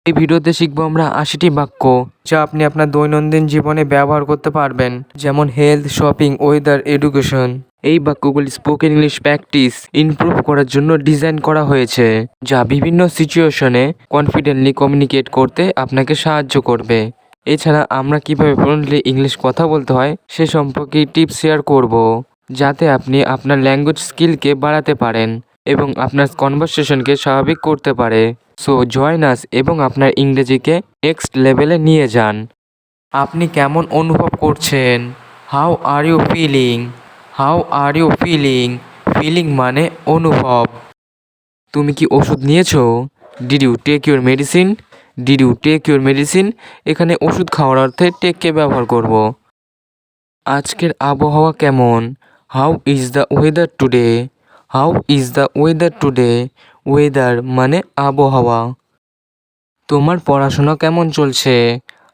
এই ভিডিওতে শিখবো আমরা ৮০টি বাক্য যা আপনি আপনার দৈনন্দিন জীবনে ব্যবহার করতে পারবেন, যেমন হেলথ, শপিং, ওয়েদার, এডুকেশন। এই বাক্যগুলি স্পোকেন ইংলিশ প্র্যাকটিস ইমপ্রুভ করার জন্য ডিজাইন করা হয়েছে, যা বিভিন্ন সিচুয়েশনে কনফিডেন্টলি কমিউনিকেট করতে আপনাকে সাহায্য করবে। এছাড়া আমরা কিভাবে ফ্লুয়েন্টলি ইংলিশ কথা বলতে হয় সে সম্পর্কে টিপস শেয়ার করব, যাতে আপনি আপনার ল্যাঙ্গুয়েজ স্কিলকে বাড়াতে পারেন এবং আপনার কনভারসেশনকে স্বাভাবিক করতে পারে। সো জয়েন আস এবং আপনার ইংরেজিকে নেক্সট লেভেলে নিয়ে যান। আপনি কেমন অনুভব করছেন? How are you feeling? How are you feeling? Feeling মানে অনুভব। তুমি কি ওষুধ নিয়েছো? Did you take your medicine? Did you take your medicine? এখানে ওষুধ খাওয়ার অর্থে টেককে ব্যবহার করব। আজকের আবহাওয়া কেমন? How is the weather today? How is the weather today? Weather মানে আবহাওয়া। তোমার পড়াশোনা কেমন চলছে?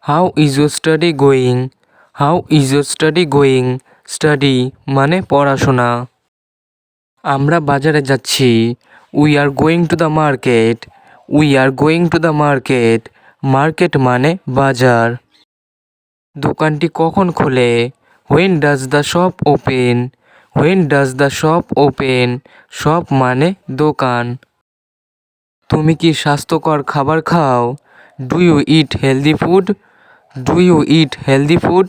How is your study going? How is your study going? Study মানে পড়াশোনা। আমরা বাজারে যাচ্ছি। We are going to the market. We are going to the market. Market মানে বাজার। দোকানটি কখন খোলে? When does the shop open? When does the shop open? Shop মানে দোকান। তুমি কি স্বাস্থ্যকর খাবার খাও? Do you eat healthy food? Do you eat healthy food?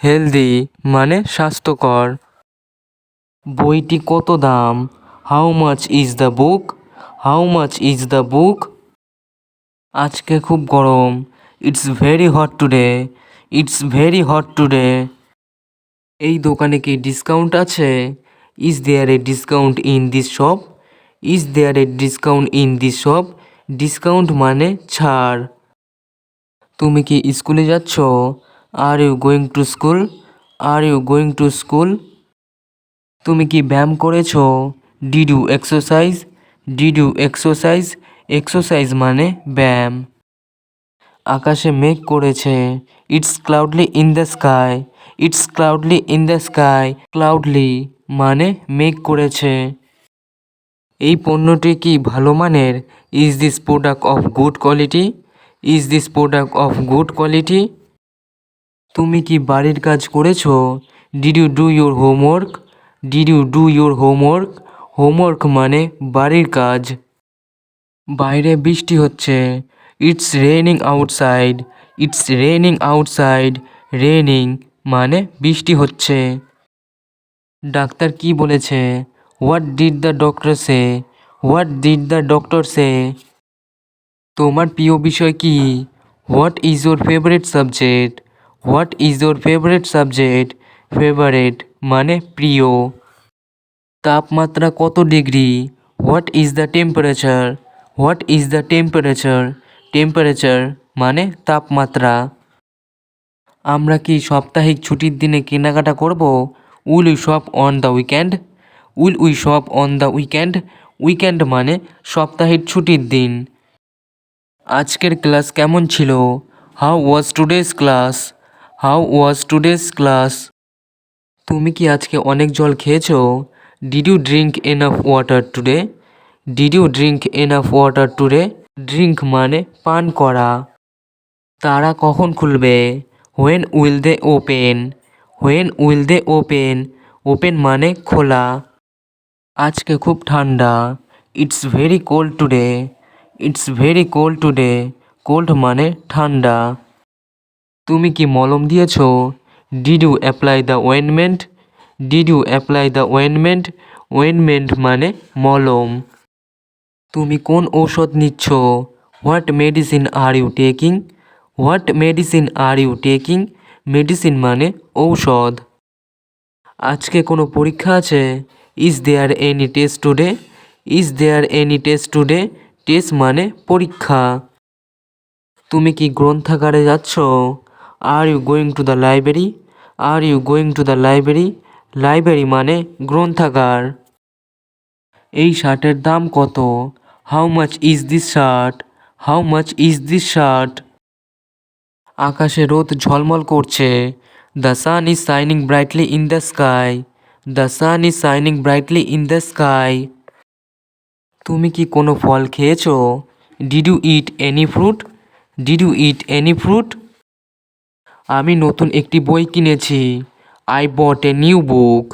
Healthy মানে স্বাস্থ্যকর। বইটি কত দাম? How much is the book? How much is the book? আজকে খুব গরম। It's very hot today. It's very hot today. এই দোকানে কি ডিসকাউন্ট আছে? Is there a discount in this shop? Is there a discount in this shop? Discount মানে ছাড়। তুমি কি স্কুলে যাচ্ছ? Are you going to school? Are you going to school? তুমি কি ব্যায়াম করেছো? Did you exercise? Did you exercise? Exercise মানে ব্যায়াম। আকাশে মেঘ করেছে। It's cloudy in the sky. It's cloudy in the sky. Cloudy মানে মেঘ করেছে। এই পণ্যটি কি ভালো মানের? Is this product of good quality? Is this product of good quality? তুমি কি বাড়ির কাজ করেছো? Did you do your homework? Did you do your homework? Homework মানে বাড়ির কাজ। বাইরে বৃষ্টি হচ্ছে। It's raining outside. It's raining outside. Raining মানে বৃষ্টি হচ্ছে। ডাক্তার কি বলেছে? What did the doctor say? What did the doctor say? তোমার প্রিয় বিষয় কি? What is your favourite subject? What is your favourite subject? Favourite মানে প্রিয়। তাপমাত্রা কত ডিগ্রি? What is the temperature? What is the temperature? Temperature মানে তাপমাত্রা। আমরা কি সাপ্তাহিক ছুটির দিনে কেনাকাটা করব? Will we shop on the weekend? Will we shop on the weekend? Weekend মানে সপ্তাহের ছুটির দিন। আজকের ক্লাস কেমন ছিল? How was today's class? How was today's class? তুমি কি আজকে অনেক জল খেয়েছো? Did you drink enough water today? Did you drink enough water today? Drink মানে পান করা। তারা কখন খুলবে? When will they open? When will they open? Open মানে খোলা। আজকে খুব ঠান্ডা। ইটস ভেরি কোল্ড টুডে। ইটস ভেরি কোল্ড টুডে। কোল্ড মানে ঠান্ডা। তুমি কি মলম দিয়েছো? Did you apply the ointment? Did you apply the ointment? Ointment মানে মলম। তুমি কোন ঔষধ নিচ্ছ? What medicine are you taking? What medicine are you taking? Medicine মানে ঔষধ। আজকে কোনো পরীক্ষা আছে? Is there any test today? Is there any test today? Test মানে পরীক্ষা। তুমি কি গ্রন্থাগারে যাচ্ছ? Are you going to the library? Are you going to the library? Library মানে গ্রন্থাগার। এই শার্টের দাম কত? How much is this shirt? How much is this shirt? আকাশে রোদ ঝলমল করছে। The sun is shining brightly in the sky. The sun is shining brightly in the sky. তুমি কি কোনো ফল খেয়েছো? Did you eat any fruit? Did you eat any fruit? আমি নতুন একটি বই কিনেছি। I bought a new book.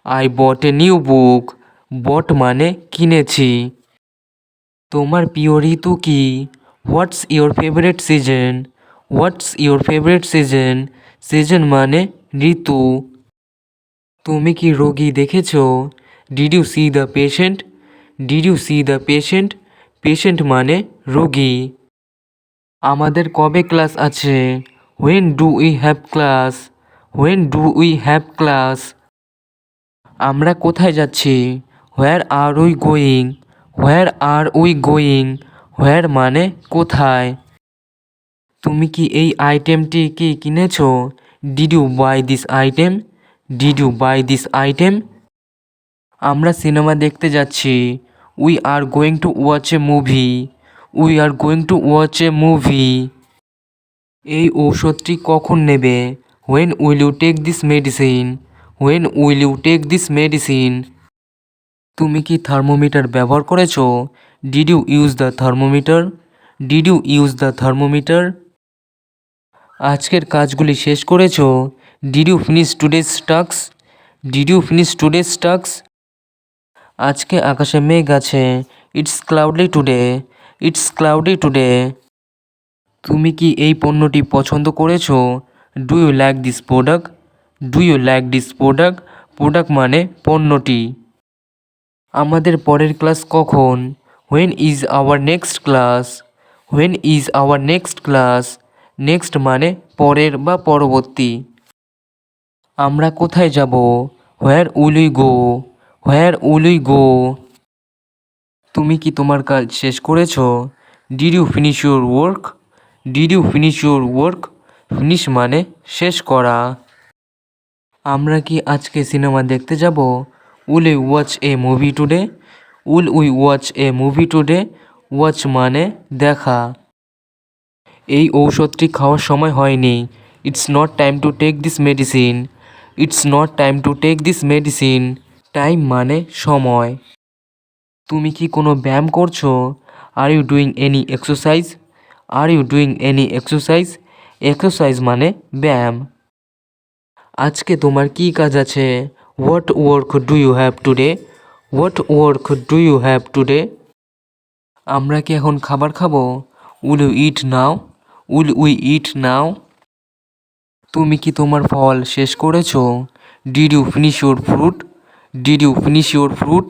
I bought a new book. বট মানে কিনেছি। তোমার প্রিয় ঋতু কি? What's your favourite season? What's your favourite season? Season মানে ঋতু। তুমি কি রোগী দেখেছো? Did you see the patient? Did you see the patient? Patient মানে রোগী। আমাদের কবে ক্লাস আছে? When do we have class? When do we have class? আমরা কোথায় যাচ্ছি? Where are we going? Where are we going? Where মানে কোথায়। তুমি কি এই আইটেমটি কি কিনেছো? Did you buy this item? Did you buy this item? আমরা সিনেমা দেখতে যাচ্ছি। We are going to watch a movie. We are going to watch a movie. এই ঔষধটি কখন নেবে? When will you take this medicine? When will you take this medicine? তুমি কি thermometer ব্যবহার করেছো? Did you use the thermometer? Did you use the thermometer? আজকের কাজগুলি শেষ করেছো? Did you finish today's task? Did you finish today's task? আজকে আকাশে মেঘ আছে। It's cloudy today. It's cloudy today. তুমি কি এই পণ্যটি পছন্দ করেছো? Do you like this product? Do you like this product? Product মানে পণ্যটি। আমাদের পরের ক্লাস কখন? When is our next class? When is our next class? Next মানে পরের বা পরবর্তী। আমরা কোথায় যাব? Where will we go? Where will we go? তুমি কি তোমার কাজ শেষ করেছো? Did you finish your work? Did you finish your work? Finish মানে শেষ করা। আমরা কি আজকে সিনেমা দেখতে যাব? Will we watch a movie today? Will we watch a movie today? Watch মানে দেখা। এই ঔষধটি খাওয়ার সময় হয়নি। It's not time to take this medicine. It's not time to take this medicine. Time মানে সময়। তুমি কি কোনো ব্যায়াম করছো? Are you doing any exercise? Are you doing any exercise? Exercise মানে ব্যায়াম। আজকে তোমার কি কাজ আছে? What work do you have today? What work do you have today? আমরা কি এখন খাবার খাবো? Will you eat now? Will we eat now? তুমি কি তোমার ফল শেষ করেছো? Did you finish your fruit? Did you finish your fruit?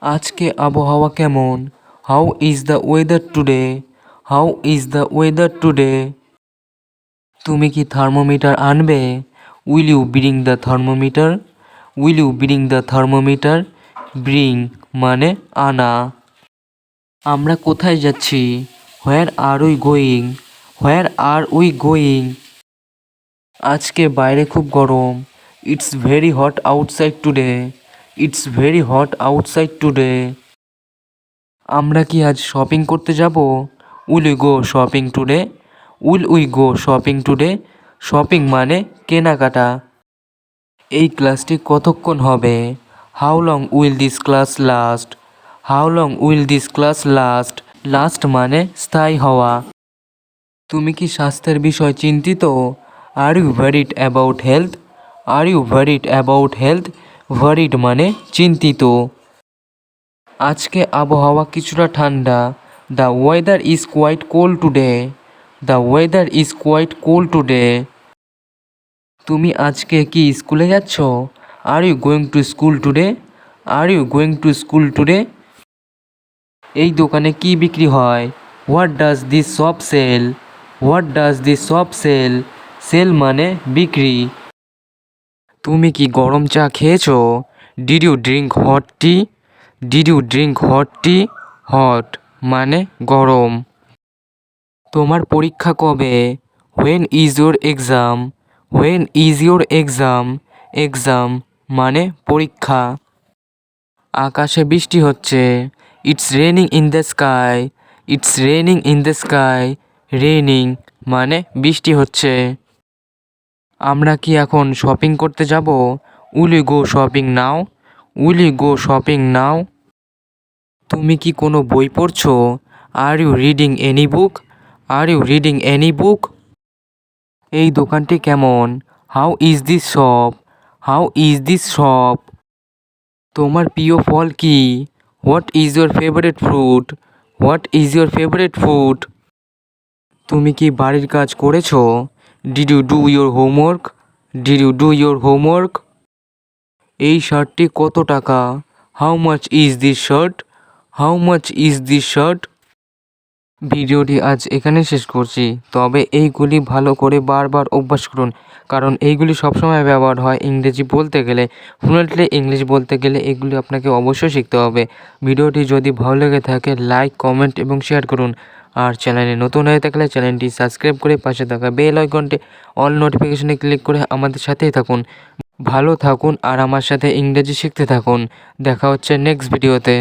আজকে আবহাওয়া কেমন? How is the weather today? How is the weather today? তুমি কি থার্মোমিটার আনবে? Will you bring the thermometer? Will you bring the thermometer? Bring মানে আনা। আমরা কোথায় যাচ্ছি? Where are we going? Where are we going? আজকে বাইরে খুব গরম। It's very hot outside today. It's very hot outside today. আমরা কি আজ শপিং করতে যাব? Will we go shopping today? Will we go shopping today? Shopping মানে কেনাকাটা। এই ক্লাসটি কতক্ষণ হবে? How long will this class last? How long will this class last? Last মানে স্থায়ী হওয়া। তুমি কি স্বাস্থ্যের বিষয় চিন্তিত? Are you worried about health? Are you worried about health? Worried মানে চিন্তিত। আজকে আবহাওয়া কিছুটা ঠান্ডা। The weather is quite cold today. The weather is quite cold today. তুমি আজকে কি স্কুলে যাচ্ছ? Are you going to school today? Are you going to school today? এই দোকানে কি বিক্রি হয়? What does this shop sell? What does this shop sell? Sell মানে বিক্রি। তুমি কি গরম চা খেয়েছো? Did you drink hot tea? Did you drink hot tea? Hot মানে গরম। তোমার পরীক্ষা কবে? When is your exam? When is your exam? Exam মানে পরীক্ষা। আকাশে বৃষ্টি হচ্ছে। It's raining in the sky. It's raining in the sky. Raining মানে বৃষ্টি হচ্ছে। আমরা কি এখন শপিং করতে যাব? Will you go shopping now? Will you go shopping now? তুমি কি কোনো বই পড়ছো? আর you reading any book? Are you reading any book? এই দোকানটি কেমন? How is this shop? How is this shop? তোমার প্রিয় ফল কি? What is your favourite fruit? What is your favourite fruit? তুমি কি বাড়ির কাজ করেছো? Did you do your homework? Did you do your homework? এই শার্টটি কত টাকা? How much is this shirt? How much is this shirt? ভিডিওটি আজ এখানে শেষ করছি, তবে এইগুলি ভালো করে বারবার অভ্যাস করুন, কারণ এইগুলি সবসময় ব্যবহার হয় ইংরেজি বলতে গেলে। ফ্লুয়েন্টলি ইংলিশ বলতে গেলে এগুলি আপনাকে অবশ্যই শিখতে হবে। ভিডিওটি যদি ভালো লেগে থাকে লাইক, কমেন্ট এবং শেয়ার করুন। আর চ্যানেলে নতুন হয়ে থাকলে চ্যানেলটি সাবস্ক্রাইব করে পাশে থাকা বেল আইকনটি অল নোটিফিকেশনে ক্লিক করে আমাদের সাথেই থাকুন। ভালো থাকুন আর আমার সাথে ইংরেজি শিখতে থাকুন। দেখা হচ্ছে নেক্সট ভিডিওতে।